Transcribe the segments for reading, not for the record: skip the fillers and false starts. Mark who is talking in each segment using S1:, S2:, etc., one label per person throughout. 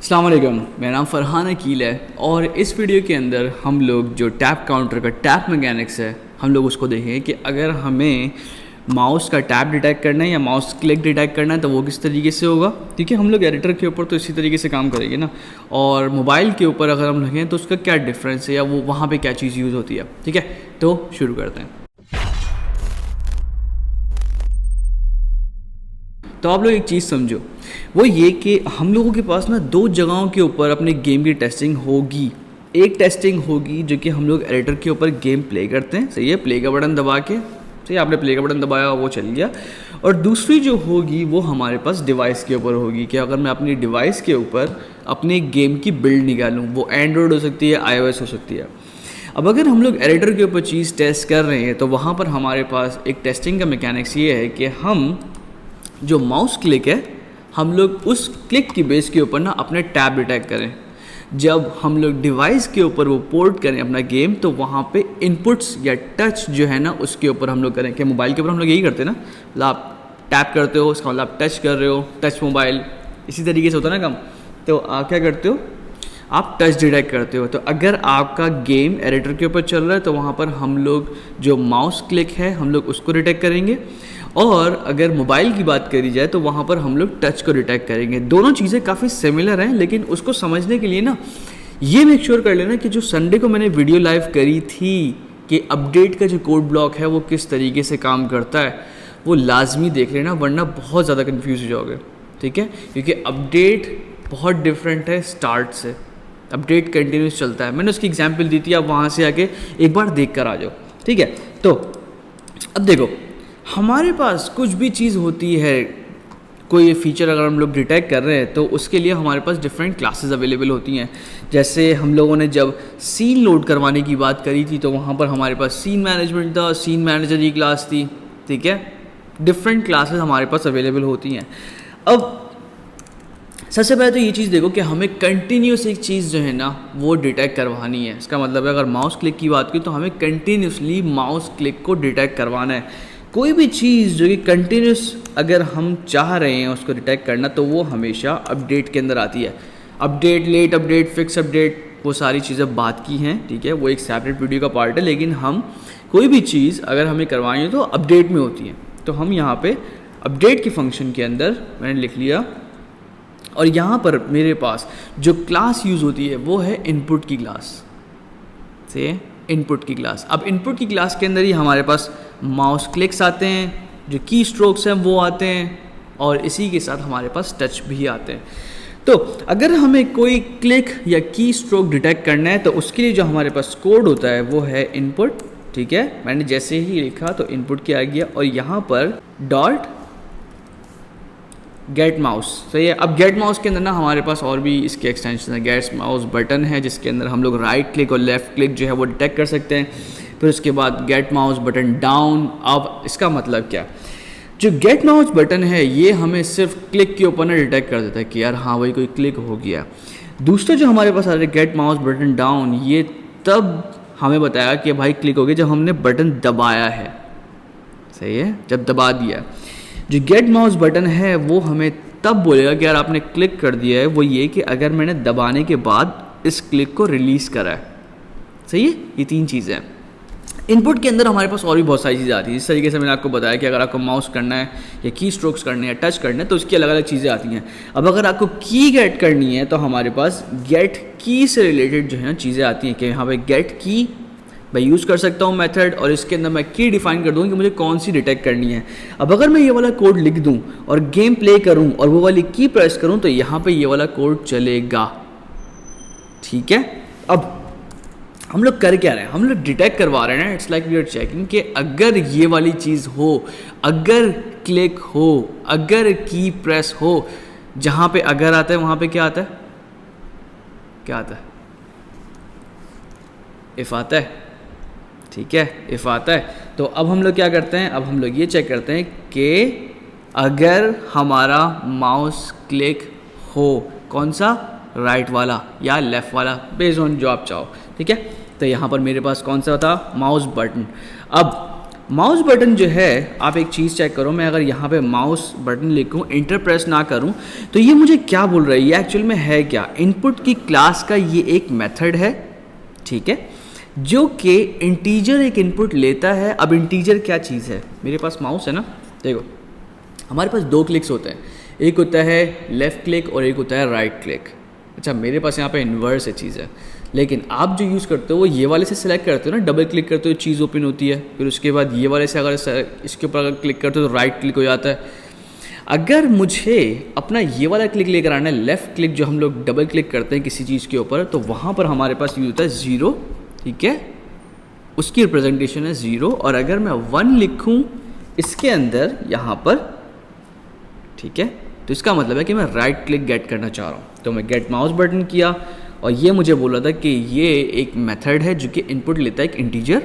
S1: अस्सलाम वालेकुम, मेरा नाम फ़रहान अकील है और इस वीडियो के अंदर हम लोग जो टैप काउंटर का टैप मैकेनिक्स है हम लोग उसको देखेंगे कि अगर हमें माउस का टैप डिटेक्ट करना है या माउस क्लिक डिटेक्ट करना है तो वो किस तरीके से होगा। क्योंकि हम लोग एडिटर के ऊपर तो इसी तरीके से काम करेंगे ना, और मोबाइल के ऊपर अगर हम लगे तो उसका क्या डिफरेंस है या वो वहाँ पे क्या चीज़ यूज़ होती है। ठीक है, तो शुरू करते हैं। तो आप लोग एक चीज़ समझो, वो ये कि हम लोगों के पास ना दो जगहों के ऊपर अपने गेम की टेस्टिंग होगी। एक टेस्टिंग होगी जो कि हम लोग एडिटर के ऊपर गेम प्ले करते हैं, सही है, प्ले का बटन दबा के, सही, आपने प्ले का बटन दबाया वो चल गया। और दूसरी जो होगी वो हमारे पास डिवाइस के ऊपर होगी कि अगर मैं अपनी डिवाइस के ऊपर अपने गेम की बिल्ड निकालूँ, वो एंड्रॉयड हो सकती है, iOS हो सकती है। अब अगर हम लोग एडिटर के ऊपर चीज़ टेस्ट कर रहे हैं तो वहाँ पर हमारे पास एक टेस्टिंग का मैकेनिक्स ये है कि हम जो माउस क्लिक है हम लोग उस क्लिक की बेस के ऊपर ना अपने टैब डिटेक्ट करें। जब हम लोग डिवाइस के ऊपर वो पोर्ट करें अपना गेम तो वहाँ पे इनपुट्स या टच जो है ना उसके ऊपर हम लोग करें। कि मोबाइल के ऊपर हम लोग यही करते हैं ना, मतलब आप टैप करते हो उसका मतलब आप टच कर रहे हो, टच मोबाइल, इसी तरीके से होता है ना काम। तो आप क्या करते हो, आप टच डिटेक्ट करते हो। तो अगर आपका गेम एडिटर के ऊपर चल रहा है तो वहाँ पर हम लोग जो माउस क्लिक है हम लोग उसको डिटेक्ट करेंगे, और अगर मोबाइल की बात करी जाए तो वहाँ पर हम लोग टच को डिटेक्ट करेंगे। दोनों चीज़ें काफ़ी सिमिलर हैं, लेकिन उसको समझने के लिए ना ये मेक श्योर कर लेना कि जो संडे को मैंने वीडियो लाइव करी थी कि अपडेट का जो कोड ब्लॉक है वो किस तरीके से काम करता है, वो लाजमी देख लेना, वरना बहुत ज़्यादा कन्फ्यूज हो जाओगे। ठीक है, क्योंकि अपडेट बहुत डिफरेंट है स्टार्ट से। अपडेट कंटिन्यूस चलता है, मैंने उसकी एग्जाम्पल दी थी, आप वहाँ से आके एक बार देख कर आ जाओ। ठीक है, तो अब देखो हमारे पास कुछ भी चीज़ होती है, कोई फीचर अगर हम लोग डिटेक्ट कर रहे हैं तो उसके लिए हमारे पास डिफरेंट क्लासेस अवेलेबल होती हैं। जैसे हम लोगों ने जब सीन लोड करवाने की बात करी थी तो वहाँ पर हमारे पास सीन मैनेजमेंट था, सीन मैनेजर की क्लास थी। ठीक है, डिफरेंट क्लासेस हमारे पास अवेलेबल होती हैं। अब सबसे पहले तो ये चीज़ देखो कि हमें कंटिन्यूस एक चीज़ जो है ना वो डिटेक्ट करवानी है। इसका मतलब है अगर माउस क्लिक की बात की तो हमें कंटिन्यूसली माउस क्लिक को डिटेक्ट करवाना है। कोई भी चीज़ जो कि कंटिन्यूस अगर हम चाह रहे हैं उसको डिटेक्ट करना तो वो हमेशा अपडेट के अंदर आती है। Update, late update, fix update, वो सारी चीज़ें बात की हैं। ठीक है, वो एक सेपरेट वीडियो का पार्ट है, लेकिन हम कोई भी चीज़ अगर हमें करवानी है तो अपडेट में होती है। तो हम यहाँ पे अपडेट के फंक्शन के अंदर मैंने लिख लिया, और यहाँ पर मेरे पास जो क्लास यूज़ होती है वो है इनपुट की क्लास से, इनपुट की क्लास। अब इनपुट की क्लास के अंदर ही हमारे पास माउस क्लिक्स आते हैं, जो की स्ट्रोक्स हैं वो आते हैं, और इसी के साथ हमारे पास टच भी आते हैं। तो अगर हमें कोई क्लिक या की स्ट्रोक डिटेक्ट करना है तो उसके लिए जो हमारे पास कोड होता है वो है इनपुट। ठीक है, मैंने जैसे ही लिखा तो इनपुट क्या आ गया, और यहाँ पर डॉट गेट माउस, सही है। अब गेट माउस के अंदर ना हमारे पास और भी इसके एक्सटेंशन है। गेट माउस बटन है जिसके अंदर हम लोग राइट क्लिक और लेफ़्ट क्लिक जो है वो डिटेक्ट कर सकते हैं। फिर उसके बाद गेट माउस बटन डाउन। अब इसका मतलब क्या, जो गेट माउस बटन है ये हमें सिर्फ क्लिक के ऊपर ना डिटेक्ट कर देता है कि यार हाँ भाई कोई क्लिक हो गया। दूसरा जो हमारे पास आ रहा है गेट माउस बटन डाउन, ये तब हमें बताया कि भाई क्लिक हो गया जब हमने बटन दबाया है, सही है, जब दबा दिया। जो गेट माउस बटन है वो हमें तब बोलेगा कि यार आपने क्लिक कर दिया है, वो ये कि अगर मैंने दबाने के बाद इस क्लिक को रिलीज़ करा है, सही है। ये तीन चीज़ें हैं। इनपुट के अंदर हमारे पास और भी बहुत सारी चीज़ें आती हैं। इस तरीके से मैंने आपको बताया कि अगर आपको माउस करना है या की स्ट्रोक्स करने हैं, टच करना है, तो उसकी अलग अलग चीज़ें आती हैं। अब अगर आपको की गेट करनी है तो हमारे पास गेट की से रिलेटेड जो है ना चीज़ें आती हैं कि यहाँ पे गेट की मैं यूज़ कर सकता हूँ मेथड, और इसके अंदर मैं की डिफाइन कर दूँ कि मुझे कौन सी डिटेक्ट करनी है। अब अगर मैं ये वाला कोड लिख दूँ और गेम प्ले करूँ और वो वाली की प्रेस करूँ तो यहाँ पे ये वाला कोड चलेगा। ठीक है, अब हम लोग कर क्या रहे हैं, हम लोग डिटेक्ट करवा रहे हैं ना। It's like we are checking कि अगर ये वाली चीज़ हो, अगर क्लिक हो, अगर की प्रेस हो, जहाँ पे अगर आता है वहाँ पे क्या आता है, क्या आता है, इफ़ आता है। ठीक है, इफ़ आता है। तो अब हम लोग क्या करते हैं, अब हम लोग ये चेक करते हैं कि अगर हमारा माउस क्लिक हो, कौन सा, राइट वाला या लेफ़्ट वाला, बेस्ड ऑन जो आप चाहो। ठीक है, तो यहाँ पर मेरे पास कौन सा था, माउस बटन। अब माउस बटन जो है, आप एक चीज़ चेक करो, मैं अगर यहाँ पे माउस बटन लिखूँ, इंटर प्रेस ना करूँ, तो ये मुझे क्या बोल रहा है, ये एक्चुअल में है क्या, इनपुट की क्लास का ये एक मेथड है, ठीक है, जो कि इंटीजर एक इनपुट लेता है। अब इंटीजर क्या चीज़ है, मेरे पास माउस है ना, देखो हमारे पास दो क्लिक्स होते हैं, एक होता है लेफ़्ट क्लिक और एक होता है राइट क्लिक। अच्छा, मेरे पास यहाँ पे इन्वर्स है चीज़ है, लेकिन आप जो यूज़ करते हो वो ये वाले से सिलेक्ट करते हो ना, डबल क्लिक करते हो चीज़ ओपन होती है, फिर उसके बाद ये वाले से अगर इसके ऊपर अगर क्लिक करते हो तो राइट क्लिक हो जाता है। अगर मुझे अपना ये वाला क्लिक लेकर आना है, लेफ़्ट क्लिक जो हम लोग डबल क्लिक करते हैं किसी चीज़ के ऊपर, तो वहाँ पर हमारे पास यूज होता है 0, ठीक है, उसकी रिप्रेजेंटेशन है 0। और अगर मैं 1 लिखूँ इसके अंदर यहाँ पर, ठीक है, तो इसका मतलब है कि मैं राइट क्लिक गेट करना चाह रहा हूँ, तो मैं गेट माउस बटन किया और ये मुझे बोला था कि ये एक मेथड है जो कि इनपुट लेता है एक इंटीजर,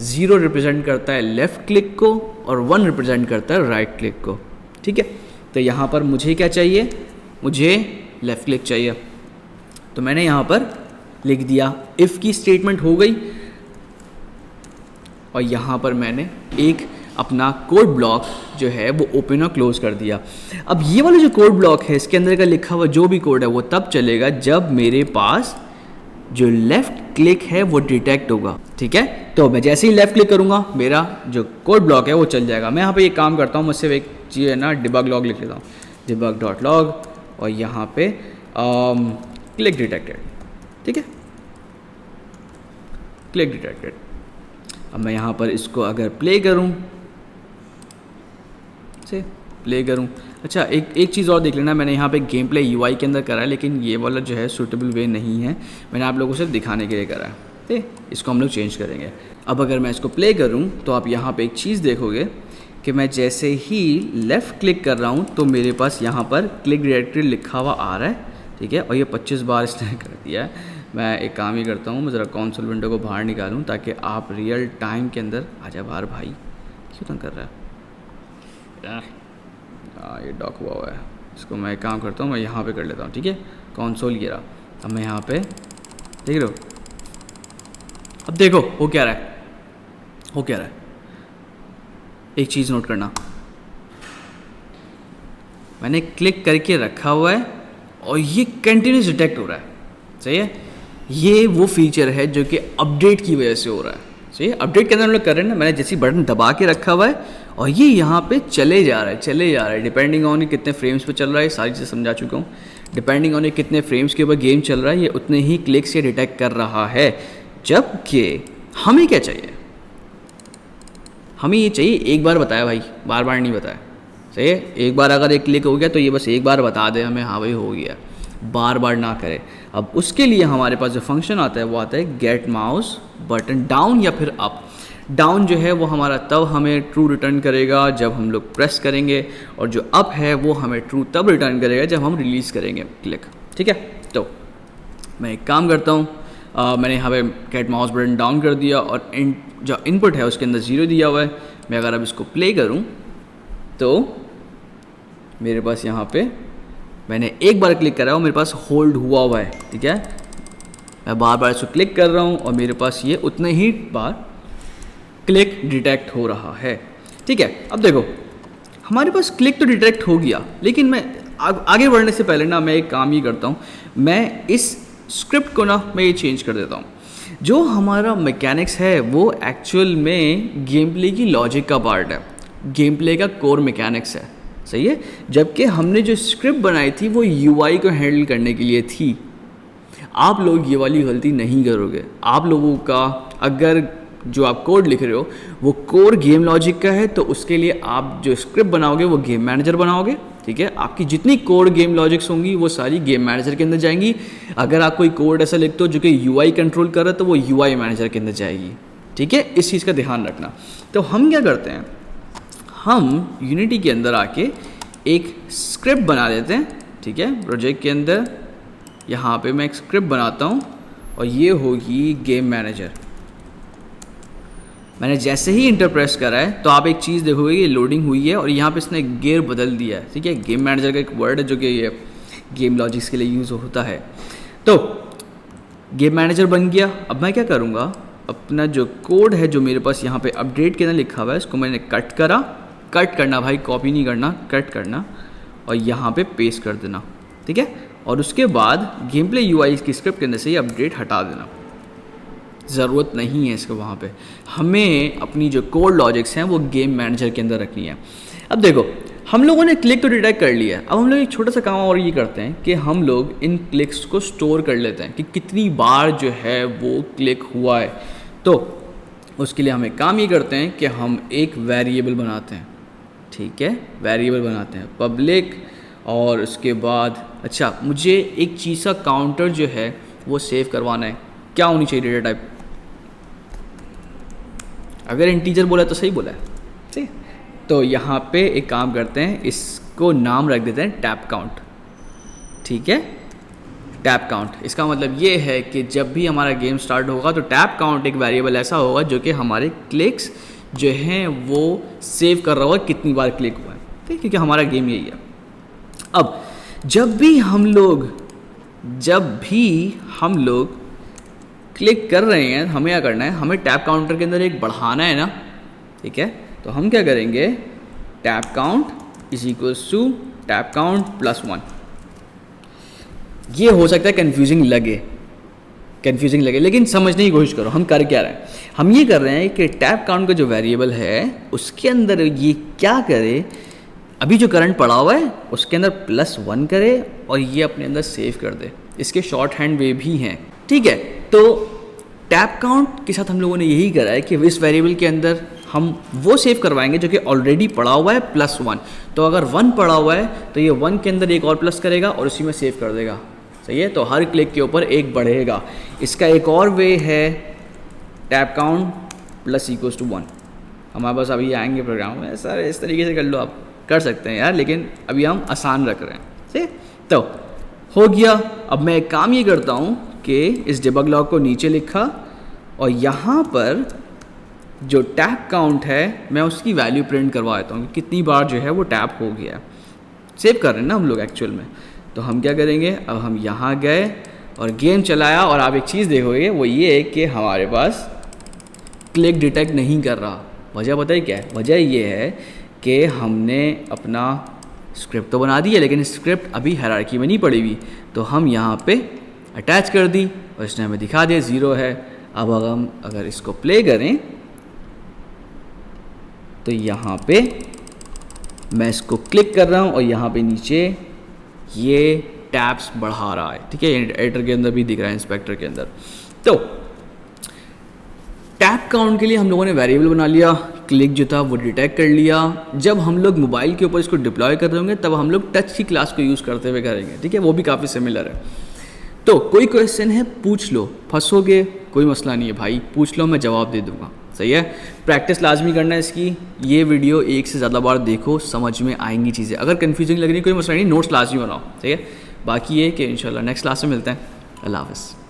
S1: 0 रिप्रेजेंट करता है लेफ़्ट क्लिक को और 1 रिप्रेजेंट करता है राइट क्लिक को, ठीक है। तो यहाँ पर मुझे क्या चाहिए, मुझे लेफ़्ट क्लिक चाहिए, तो मैंने यहाँ पर लिख दिया, इफ़ की स्टेटमेंट हो गई और यहाँ पर मैंने एक अपना कोड ब्लॉक जो है वो ओपन और क्लोज कर दिया। अब ये वाला जो कोड ब्लॉक है, इसके अंदर का लिखा हुआ जो भी कोड है वो तब चलेगा जब मेरे पास जो लेफ़्ट क्लिक है वो डिटेक्ट होगा, ठीक है। तो मैं जैसे ही लेफ़्ट क्लिक करूँगा मेरा जो कोड ब्लॉक है वो चल जाएगा। मैं यहाँ पे एक काम करता हूँ, मैं सिर्फ एक चीज़ है ना, डिबग लॉग लिख लेता हूँ, debug.log, और यहाँ पे क्लिक डिटेक्टेड, ठीक है, क्लिक डिटेक्टेड। अब मैं यहाँ पर इसको अगर प्ले करूँ, से प्ले करूँ, अच्छा एक चीज़ और देख लेना, मैंने यहाँ पे गेम प्ले UI के अंदर करा है, लेकिन ये वाला जो है सूटेबल वे नहीं है, मैंने आप लोगों से दिखाने के लिए करा है, ठीक है, इसको हम लोग चेंज करेंगे। अब अगर मैं इसको प्ले करूँ तो आप यहाँ पे एक चीज़ देखोगे कि मैं जैसे ही लेफ़्ट क्लिक कर रहा हूँ तो मेरे पास यहाँ पर क्लिक डायरेक्टरी लिखा हुआ आ रहा है, ठीक है, और ये 25 बार इसने कर दिया है। मैं एक काम ही करता हूँ, मैं ज़रा कंसोल विंडो को बाहर निकालूँ ताकि आप रियल टाइम के अंदर आ जा बाहर। भाई क्यों तंग कर रहा है, ये डॉक हुआ है, इसको मैं एक काम करता हूँ, मैं यहाँ पे कर लेता हूँ, ठीक है, कंसोल ये रहा। अब मैं यहाँ पे देख रहे हो, अब देखो हो क्या रहा है, हो क्या रहा है, एक चीज़ नोट करना, मैंने क्लिक करके रखा हुआ है और ये कंटिन्यूस डिटेक्ट हो रहा है, सही है। ये वो फीचर है जो कि अपडेट की वजह से हो रहा है, सही है। अपडेट के अंदर हम लोग कर रहे हैं ना, मैंने जैसे बटन दबा के रखा हुआ है और ये यहाँ पे चले जा रहा है, चले जा रहा है, डिपेंडिंग ऑन कितने फ्रेम्स पे चल रहा है, सारी चीज़ें समझा चुका हूँ। डिपेंडिंग ऑन कितने फ्रेम्स के ऊपर गेम चल रहा है, ये उतने ही क्लिक से डिटेक्ट कर रहा है। जबकि हमें क्या चाहिए, हमें ये चाहिए एक बार बताया भाई, बार बार नहीं बताया, सही है। एक बार अगर एक क्लिक हो गया तो ये बस एक बार बता दे हमें, हाँ भाई हो गया, बार बार ना करे। अब उसके लिए हमारे पास जो फंक्शन आता है वो आता है गेट माउस बटन डाउन या फिर अप। डाउन जो है वो हमारा तब हमें ट्रू रिटर्न करेगा जब हम लोग प्रेस करेंगे, और जो अप है वो हमें ट्रू तब रिटर्न करेगा जब हम रिलीज़ करेंगे क्लिक, ठीक है। तो मैं एक काम करता हूँ, मैंने यहाँ पे गेट माउस बटन डाउन कर दिया और जो इनपुट है उसके अंदर 0 दिया हुआ है। मैं अगर अब इसको प्ले करूँ तो मेरे पास यहाँ पे मैंने एक बार क्लिक करा और मेरे पास होल्ड हुआ है, ठीक है। मैं बार बार इसको क्लिक कर रहा हूँ और मेरे पास ये उतने ही बार क्लिक डिटेक्ट हो रहा है, ठीक है। अब देखो हमारे पास क्लिक तो डिटेक्ट हो गया, लेकिन मैं आगे बढ़ने से पहले ना मैं एक काम ही करता हूँ, मैं इस स्क्रिप्ट को ना मैं ये चेंज कर देता हूँ। जो हमारा मैकेनिक्स है वो एक्चुअल में गेम प्ले की लॉजिक का पार्ट है, गेम प्ले का कोर मैकेनिक्स है, सही है। जबकि हमने जो स्क्रिप्ट बनाई थी वो UI को हैंडल करने के लिए थी। आप लोग ये वाली गलती नहीं करोगे। आप लोगों का अगर जो आप कोड लिख रहे हो वो कोर गेम लॉजिक का है तो उसके लिए आप जो स्क्रिप्ट बनाओगे वो गेम मैनेजर बनाओगे, ठीक है। आपकी जितनी कोड गेम लॉजिक्स होंगी वो सारी गेम मैनेजर के अंदर जाएंगी। अगर आप कोई कोड ऐसा लिखते हो जो कि UI कंट्रोल कर रहा है तो वो UI मैनेजर के अंदर जाएगी, ठीक है। इस चीज़ का ध्यान रखना। तो हम क्या करते हैं, हम यूनिटी के अंदर आके एक स्क्रिप्ट बना देते हैं, ठीक है। प्रोजेक्ट के अंदर यहाँ पे मैं एक स्क्रिप्ट बनाता हूँ और ये होगी गेम मैनेजर। मैंने जैसे ही इंटर प्रेस करा है तो आप एक चीज़ देखोगे ये लोडिंग हुई है और यहाँ पे इसने गियर बदल दिया है, ठीक है। गेम मैनेजर का एक वर्ड है जो कि ये गेम लॉजिक्स के लिए यूज़ होता है। तो गेम मैनेजर बन गया। अब मैं क्या करूँगा, अपना जो कोड है जो मेरे पास यहाँ पे अपडेट के अंदर लिखा हुआ है इसको मैंने कट करा, कट करना भाई, कॉपी नहीं करना, कट करना और यहाँ पे पेस्ट कर देना, ठीक है। और उसके बाद गेम प्ले यूआई की स्क्रिप्ट के अंदर से ये अपडेट हटा देना, ज़रूरत नहीं है इसको वहाँ पे। हमें अपनी जो कोड लॉजिक्स हैं वो गेम मैनेजर के अंदर रखनी है। अब देखो हम लोगों ने क्लिक तो डिटेक्ट कर लिया है, अब हम लोग एक छोटा सा काम और ये करते हैं कि हम लोग इन क्लिक्स को स्टोर कर लेते हैं कि कितनी बार जो है वो क्लिक हुआ है। तो उसके लिए हम एक काम ये करते हैं कि हम एक वेरिएबल बनाते हैं, ठीक है, वेरिएबल बनाते हैं पब्लिक। और उसके बाद अच्छा मुझे एक चीज़ का काउंटर जो है वो सेव करवाना है, क्या होनी चाहिए डेटा टाइप, अगर इंटीजर बोला तो सही बोला है, ठीक। तो यहाँ पे एक काम करते हैं, इसको नाम रख देते हैं टैप काउंट, ठीक है, टैप काउंट। इसका मतलब ये है कि जब भी हमारा गेम स्टार्ट होगा तो टैप काउंट एक वेरिएबल ऐसा होगा जो कि हमारे क्लिक्स जो हैं वो सेव कर रहा होगा कितनी बार क्लिक हुआ है, ठीक, क्योंकि हमारा गेम यही है। अब जब भी हम लोग क्लिक कर रहे हैं हमें क्या करना है, हमें टैप काउंटर के अंदर एक बढ़ाना है ना, ठीक है। तो हम क्या करेंगे, tap count is equals to tap count plus 1। ये हो सकता है कंफ्यूजिंग लगे लेकिन समझने की कोशिश करो हम कर क्या रहे हैं। हम ये कर रहे हैं कि टैप काउंट का जो वेरिएबल है उसके अंदर ये क्या करे, अभी जो करंट पड़ा हुआ है उसके अंदर +1 करे और ये अपने अंदर सेव कर दे। इसके शॉर्ट हैंड वे भी हैं, ठीक है। तो टैप काउंट के साथ हम लोगों ने यही करा है कि इस वेरिएबल के अंदर हम वो सेव करवाएंगे जो कि ऑलरेडी पड़ा हुआ है +1। तो अगर 1 पड़ा हुआ है तो ये 1 के अंदर एक और प्लस करेगा और उसी में सेव कर देगा, सही है। तो हर क्लिक के ऊपर एक बढ़ेगा। इसका एक और वे है tap count plus equals to 1। हमारे पास अभी आएंगे प्रोग्राम में, सर इस तरीके से कर लो, आप कर सकते हैं यार, लेकिन अभी हम आसान रख रहे हैं, ठीक। तो हो गया। अब मैं एक काम ये करता हूँ कि इस डिबग लॉग को नीचे लिखा और यहाँ पर जो टैप काउंट है मैं उसकी वैल्यू प्रिंट करवा देता हूँ कि कितनी बार जो है वो टैप हो गया। सेव कर रहे हैं ना हम लोग एक्चुअल में। तो हम क्या करेंगे, अब हम यहाँ गए और गेम चलाया और आप एक चीज़ देखोगे वो ये है कि हमारे पास क्लिक डिटेक्ट नहीं कर रहा। वजह पता है क्या है, वजह ये है कि हमने अपना स्क्रिप्ट तो बना दी है लेकिन स्क्रिप्ट अभी हायरार्की में नहीं पड़ी हुई, तो हम यहाँ पे अटैच कर दी और इसने हमें दिखा दिया 0 है। अब हम अगर इसको प्ले करें तो यहाँ पे मैं इसको क्लिक कर रहा हूँ और यहाँ पे नीचे ये टैब्स बढ़ा रहा है, ठीक है। एडिटर के अंदर भी दिख रहा है, इंस्पेक्टर के अंदर। तो टैप काउंट के लिए हम लोगों ने वेरिएबल बना लिया, क्लिक जो था वो डिटेक्ट कर लिया। जब हम लोग मोबाइल के ऊपर इसको डिप्लॉय कर रहे होंगे तब हम लोग टच की क्लास को यूज़ करते हुए करेंगे, ठीक है, वो भी काफ़ी सिमिलर है। तो कोई क्वेश्चन है पूछ लो, फंसोगे कोई मसला नहीं है भाई, पूछ लो मैं जवाब दे दूंगा, सही है। प्रैक्टिस लाजमी करना है इसकी। ये वीडियो एक से ज़्यादा बार देखो, समझ में आएंगी चीज़ें। अगर कन्फ्यूजिंग लग रही है कोई मसला नहीं, नोट्स लाजमी बनाओ, ठीक है। बाकी ये कि इंशाल्लाह नेक्स्ट क्लास में मिलते हैं। अल्लाह हाफ़िज़।